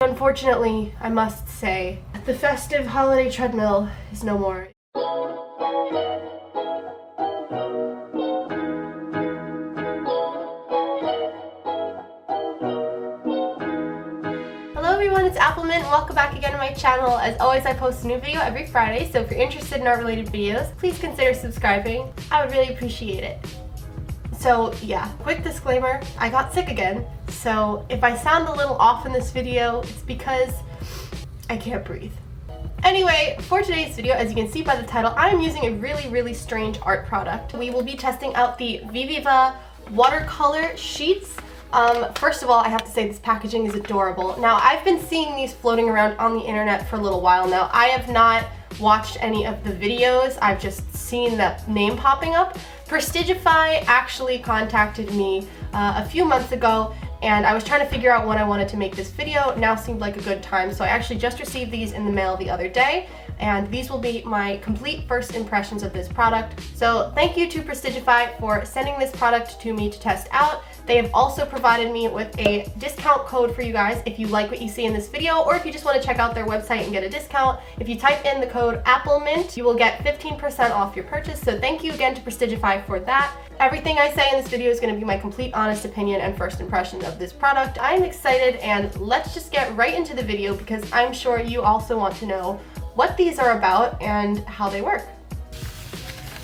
Unfortunately, I must say, the festive holiday treadmill is no more. Hello everyone, it's Appleminte. Welcome back again to my channel. As always, I post a new video every Friday, so if you're interested in art related videos, please consider subscribing. I would really appreciate it. So yeah, quick disclaimer, I got sick again, so if I sound a little off in this video, it's because I can't breathe. Anyway, for today's video, as you can see by the title, I am using a really strange art product. We will be testing out the Viviva watercolor sheets. First of all, I have to say this packaging is adorable. Now, I've been seeing these floating around on the internet for a little while now. I have not watched any of the videos, I've just seen the name popping up. Prestigify actually contacted me a few months ago, and I was trying to figure out when I wanted to make this video. Now seemed like a good time, so I actually just received these in the mail the other day, and these will be my complete first impressions of this product. So thank you to Prestigify for sending this product to me to test out. They have also provided me with a discount code for you guys if you like what you see in this video, or if you just want to check out their website and get a discount. If you type in the code appleminte, you will get 15% off your purchase. So thank you again to Prestigify for that. Everything I say in this video is going to be my complete honest opinion and first impression of this product. I'm excited, and let's just get right into the video because I'm sure you also want to know what these are about and how they work.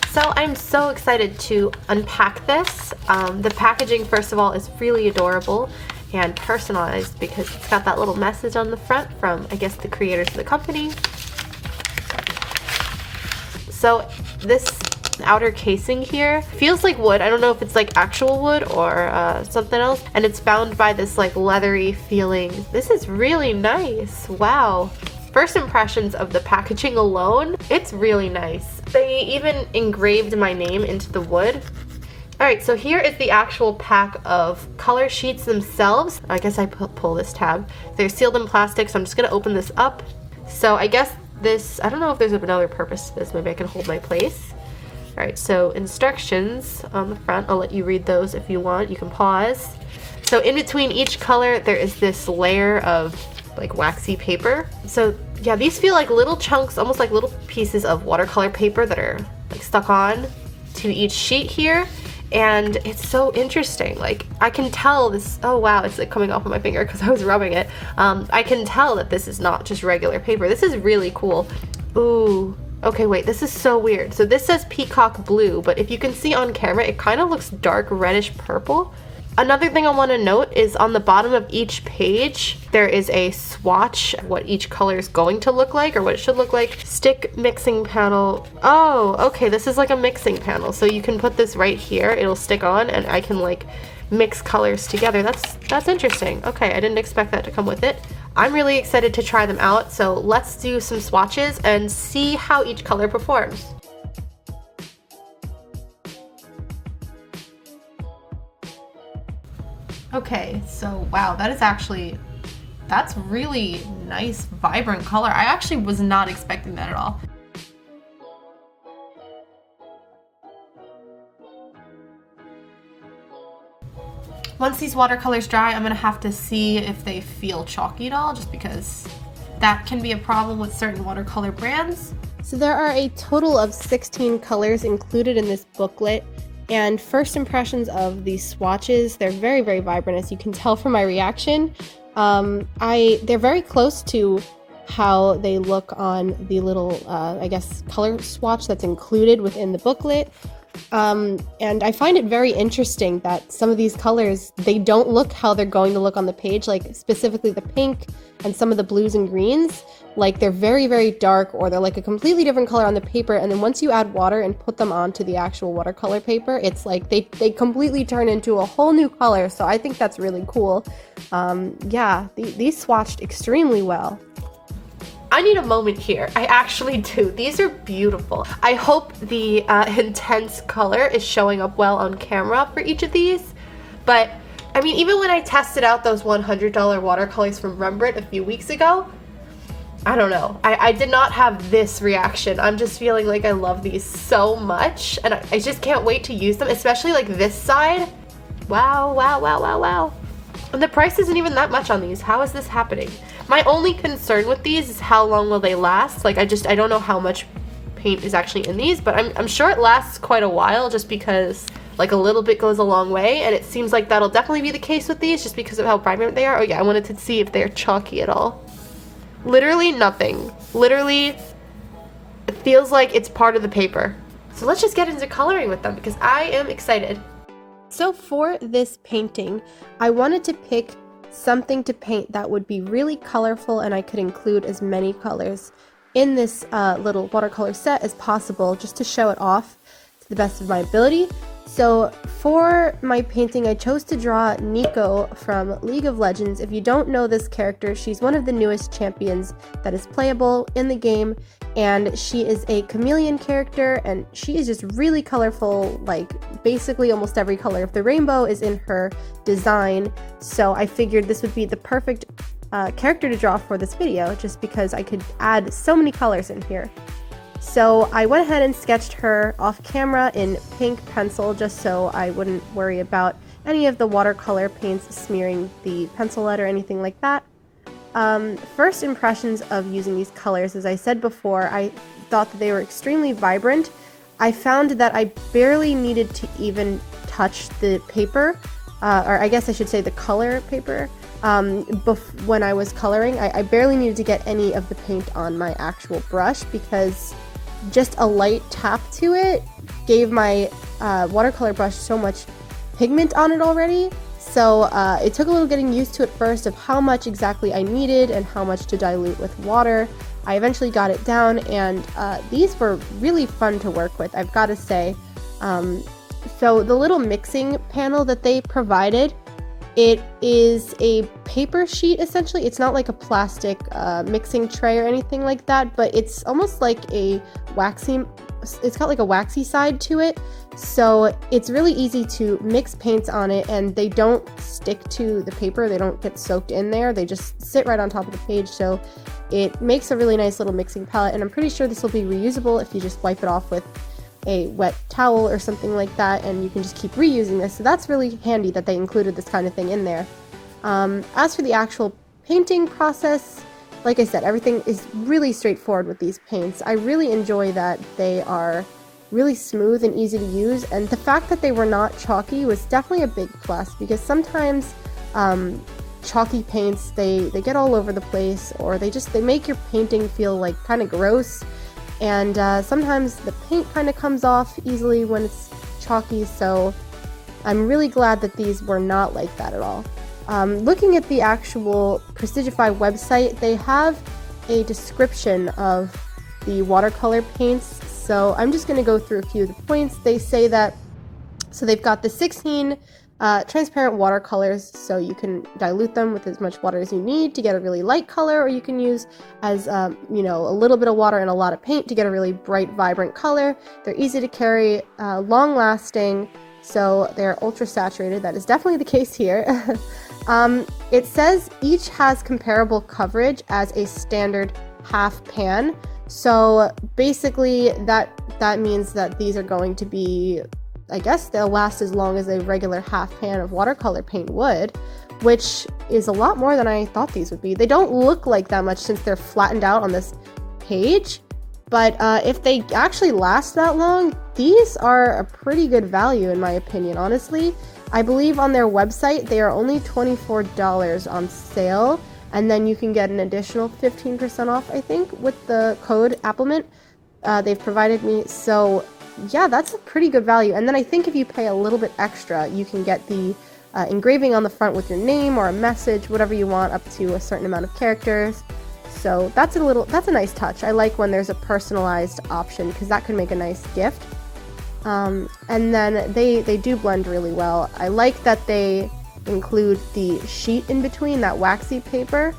So I'm so excited to unpack this. The packaging, first of all, is really adorable and personalized because it's got that little message on the front from, I guess, the creators of the company. So this outer casing here feels like wood. I don't know if it's like actual wood or something else. And it's bound by this like leathery feeling. This is really nice. Wow. First impressions of the packaging alone, it's really nice. They even engraved my name into the wood. Alright, so here is the actual pack of color sheets themselves. I guess I pull this tab. They're sealed in plastic, so I'm just going to open this up. So I guess this, I don't know if there's another purpose to this. Maybe I can hold my place. Alright, so instructions on the front. I'll let you read those if you want. You can pause. So in between each color, there is this layer of like waxy paper. So yeah, these feel like little chunks, almost like little pieces of watercolor paper that are like stuck on to each sheet here. And it's so interesting. Like I can tell this, oh wow, it's like coming off of my finger because I was rubbing it. I can tell that this is not just regular paper. This is really cool. Ooh, okay, wait, this is so weird. So this says peacock blue, but if you can see on camera, it kind of looks dark reddish purple. Another thing I want to note is on the bottom of each page, there is a swatch, what each color is going to look like, or what it should look like. Stick mixing panel. Oh, okay, this is like a mixing panel. So you can put this right here, it'll stick on, and I can like mix colors together. That's interesting. Okay, I didn't expect that to come with it. I'm really excited to try them out, so let's do some swatches and see how each color performs. Okay, so wow, that's really nice, vibrant color. I actually was not expecting that at all. Once these watercolors dry, I'm gonna have to see if they feel chalky at all, just because that can be a problem with certain watercolor brands. So there are a total of 16 colors included in this booklet. And first impressions of these swatches, they're very vibrant, as you can tell from my reaction. They're very close to how they look on the little, I guess, color swatch that's included within the booklet. And I find it very interesting that some of these colors, they don't look how they're going to look on the page, like specifically the pink and some of the blues and greens. Like they're very dark, or they're like a completely different color on the paper, and then once you add water and put them onto the actual watercolor paper, it's like they completely turn into a whole new color. So I think that's really cool. Yeah, these swatched extremely well. I need a moment here. I actually do. These are beautiful. I hope the intense color is showing up well on camera for each of these, but I mean, even when I tested out those $100 watercolors from Rembrandt a few weeks ago, I don't know. I did not have this reaction. I'm just feeling like I love these so much, and I just can't wait to use them, especially like this side. Wow. And the price isn't even that much on these. How is this happening? My only concern with these is how long will they last. Like I don't know how much paint is actually in these, but I'm sure it lasts quite a while just because like a little bit goes a long way, and it seems like that'll definitely be the case with these just because of how vibrant they are. Oh yeah, I wanted to see if they're chalky at all. Literally nothing. Literally, it feels like it's part of the paper. So let's just get into coloring with them because I am excited. So for this painting, I wanted to pick something to paint that would be really colorful and I could include as many colors in this little watercolor set as possible just to show it off to the best of my ability. So for my painting, I chose to draw Nico from League of Legends. If you don't know this character, she's one of the newest champions that is playable in the game, and she is a chameleon character, and she is just really colorful, like basically almost every color of the rainbow is in her design. So I figured this would be the perfect character to draw for this video, just because I could add so many colors in here. So I went ahead and sketched her off camera in pink pencil just so I wouldn't worry about any of the watercolor paints smearing the pencil lead or anything like that. First impressions of using these colors, as I said before, I thought that they were extremely vibrant. I found that I barely needed to even touch the paper, or I guess I should say the color paper. When I was coloring, I barely needed to get any of the paint on my actual brush because just a light tap to it gave my watercolor brush so much pigment on it already. So it took a little getting used to it first of how much exactly I needed and how much to dilute with water. I eventually got it down, and these were really fun to work with, I've got to say. So the little mixing panel that they provided, it is a paper sheet essentially. It's not like a plastic mixing tray or anything like that, but it's almost like a waxy, it's got like a waxy side to it. So it's really easy to mix paints on it, and they don't stick to the paper. They don't get soaked in there. They just sit right on top of the page. So it makes a really nice little mixing palette, and I'm pretty sure this will be reusable if you just wipe it off with a wet towel or something like that, and you can just keep reusing this. So that's really handy that they included this kind of thing in there. As for the actual painting process, like I said, everything is really straightforward with these paints. I really enjoy that they are really smooth and easy to use, and the fact that they were not chalky was definitely a big plus, because sometimes chalky paints, they get all over the place, or they make your painting feel like kind of gross. And sometimes the paint kind of comes off easily when it's chalky, so I'm really glad that these were not like that at all. Looking at the actual Prestigify website, they have a description of the watercolor paints, so I'm just going to go through a few of the points. They say that, so they've got the 16 transparent watercolors, so you can dilute them with as much water as you need to get a really light color, or you can use as you know, a little bit of water and a lot of paint to get a really bright, vibrant color. They're easy to carry, long lasting, so they're ultra saturated. That is definitely the case here. It says each has comparable coverage as a standard half pan, so basically that means that these are going to be, I guess they'll last as long as a regular half pan of watercolor paint would, which is a lot more than I thought these would be. They don't look like that much since they're flattened out on this page, but if they actually last that long, these are a pretty good value in my opinion, honestly. I believe on their website they are only $24 on sale, and then you can get an additional 15% off, I think, with the code appleminte they've provided me. So yeah, that's a pretty good value. And then I think if you pay a little bit extra, you can get the engraving on the front with your name or a message, whatever you want, up to a certain amount of characters. So that's a nice touch. I like when there's a personalized option, because that could make a nice gift. And then they do blend really well. I like that they include the sheet in between, that waxy paper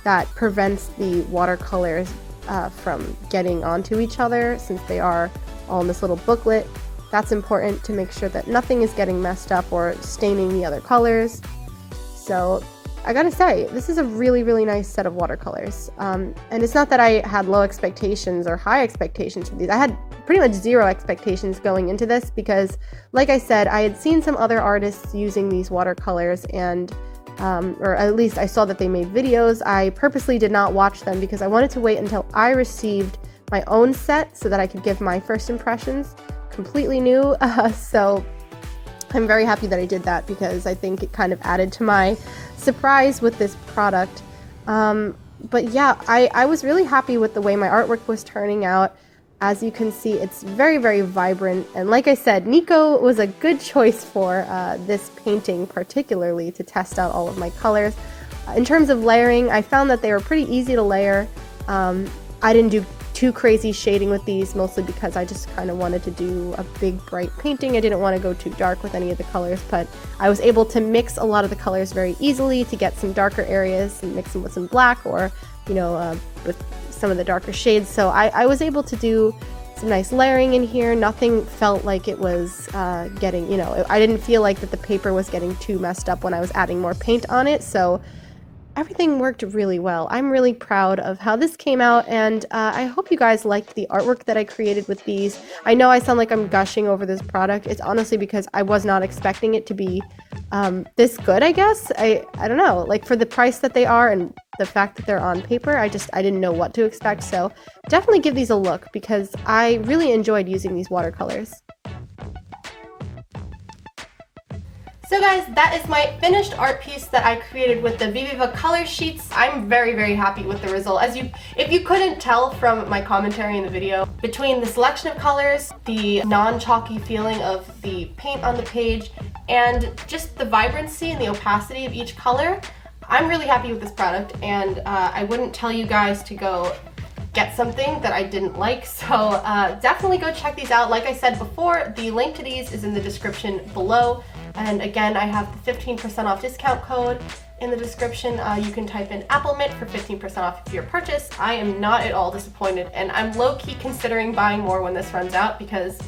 that prevents the watercolors from getting onto each other, since they are all in this little booklet. That's important to make sure that nothing is getting messed up or staining the other colors. So I gotta say, this is a really, really nice set of watercolors. And it's not that I had low expectations or high expectations for these. I had pretty much zero expectations going into this because, like I said, I had seen some other artists using these watercolors, and or at least I saw that they made videos. I purposely did not watch them because I wanted to wait until I received my own set so that I could give my first impressions completely new. So I'm very happy that I did that because I think it kind of added to my surprise with this product. But yeah, I was really happy with the way my artwork was turning out. As you can see, it's very, very vibrant. And like I said, Nico was a good choice for this painting, particularly to test out all of my colors. In terms of layering, I found that they were pretty easy to layer. I didn't do too crazy shading with these, mostly because I just kind of wanted to do a big, bright painting. I didn't want to go too dark with any of the colors, but I was able to mix a lot of the colors very easily to get some darker areas and mix them with some black or, you know, with some of the darker shades. So I was able to do some nice layering in here. Nothing felt like it was getting, you know, I didn't feel like that the paper was getting too messed up when I was adding more paint on it. So everything worked really well. I'm really proud of how this came out, and I hope you guys liked the artwork that I created with these. I know I sound like I'm gushing over this product. It's honestly because I was not expecting it to be this good, I guess. I don't know, like for the price that they are and the fact that they're on paper, I didn't know what to expect. So definitely give these a look because I really enjoyed using these watercolors. So guys, that is my finished art piece that I created with the Viviva color sheets. I'm very, very happy with the result. If you couldn't tell from my commentary in the video, between the selection of colors, the non-chalky feeling of the paint on the page, and just the vibrancy and the opacity of each color, I'm really happy with this product, and I wouldn't tell you guys to go get something that I didn't like, so definitely go check these out. Like I said before, the link to these is in the description below. And again, I have the 15% off discount code in the description. You can type in appleminte for 15% off your purchase. I am not at all disappointed, and I'm low-key considering buying more when this runs out because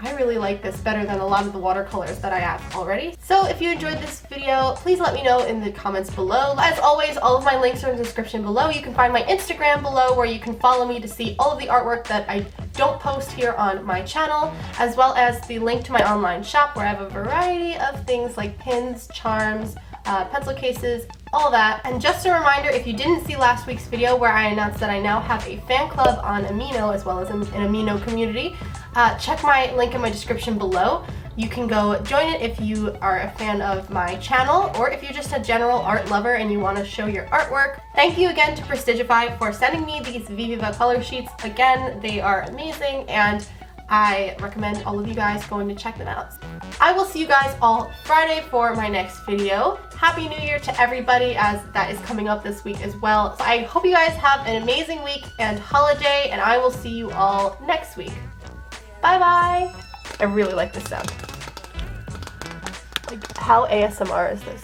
I really like this better than a lot of the watercolors that I have already. So if you enjoyed this video, please let me know in the comments below. As always, all of my links are in the description below. You can find my Instagram below where you can follow me to see all of the artwork that I don't post here on my channel, as well as the link to my online shop where I have a variety of things like pins, charms, pencil cases, all that. And just a reminder, if you didn't see last week's video where I announced that I now have a fan club on Amino as well as an Amino community, check my link in my description below. You can go join it if you are a fan of my channel or if you're just a general art lover and you want to show your artwork. Thank you again to Prestigify for sending me these Viviva color sheets. Again, they are amazing and I recommend all of you guys going to check them out. I will see you guys all Friday for my next video. Happy New Year to everybody, as that is coming up this week as well. So I hope you guys have an amazing week and holiday, and I will see you all next week. Bye bye! I really like this sound. Like, how ASMR is this?